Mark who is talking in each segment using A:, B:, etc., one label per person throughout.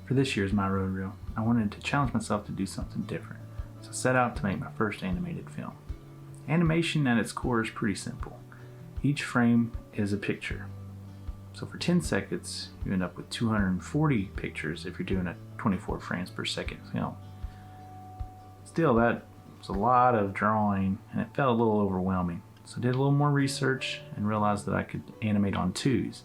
A: For this year's My Road Reel, I wanted to challenge myself to do something different, so I set out to make my first animated film. Animation at its core is pretty simple. Each frame is a picture. So for 10 seconds, you end up with 240 pictures if you're doing a 24 frames per second film. Still, that was a lot of drawing and it felt a little overwhelming. So I did a little more research and realized that I could animate on twos,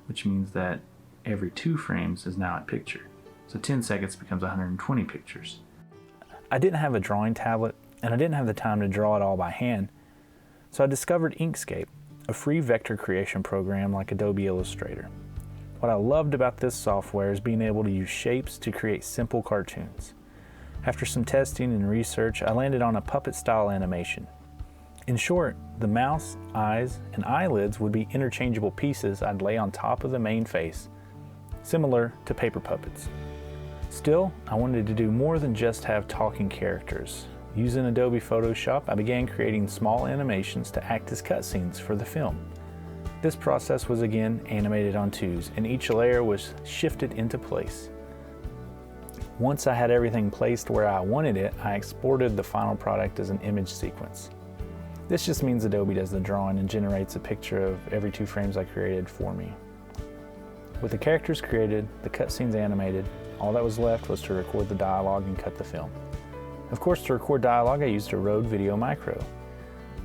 A: which means that every 2 frames is now a picture. So 10 seconds becomes 120 pictures. I didn't have a drawing tablet and I didn't have the time to draw it all by hand. So I discovered Inkscape, a free vector creation program like Adobe Illustrator. What I loved about this software is being able to use shapes to create simple cartoons. After some testing and research, I landed on a puppet-style animation. In short, the mouth, eyes, and eyelids would be interchangeable pieces I'd lay on top of the main face, similar to paper puppets. Still, I wanted to do more than just have talking characters. Using Adobe Photoshop, I began creating small animations to act as cutscenes for the film. This process was again animated on twos, and each layer was shifted into place. Once I had everything placed where I wanted it, I exported the final product as an image sequence. This just means Adobe does the drawing and generates a picture of every 2 frames I created for me. With the characters created, the cutscenes animated, all that was left was to record the dialogue and cut the film. Of course, to record dialogue, I used a RØDE Video Micro.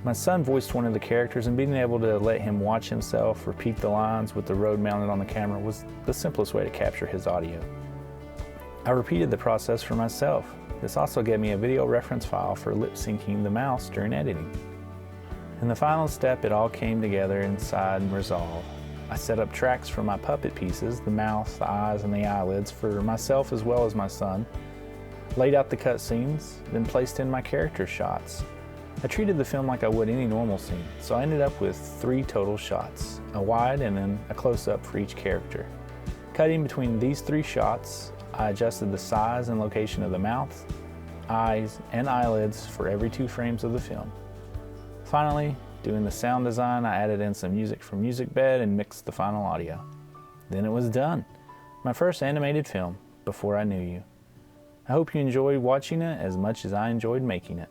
A: My son voiced one of the characters, and being able to let him watch himself repeat the lines with the RØDE mounted on the camera was the simplest way to capture his audio. I repeated the process for myself. This also gave me a video reference file for lip-syncing the mouse during editing. In the final step, it all came together inside and resolved. I set up tracks for my puppet pieces, the mouth, the eyes, and the eyelids for myself as well as my son, laid out the cutscenes, then placed in my character shots. I treated the film like I would any normal scene, so I ended up with 3 total shots, a wide and then a close-up for each character. Cutting between these 3 shots, I adjusted the size and location of the mouth, eyes, and eyelids for every 2 frames of the film. Finally, doing the sound design, I added in some music from MusicBed and mixed the final audio. Then it was done. My first animated film, Before I Knew You. I hope you enjoyed watching it as much as I enjoyed making it.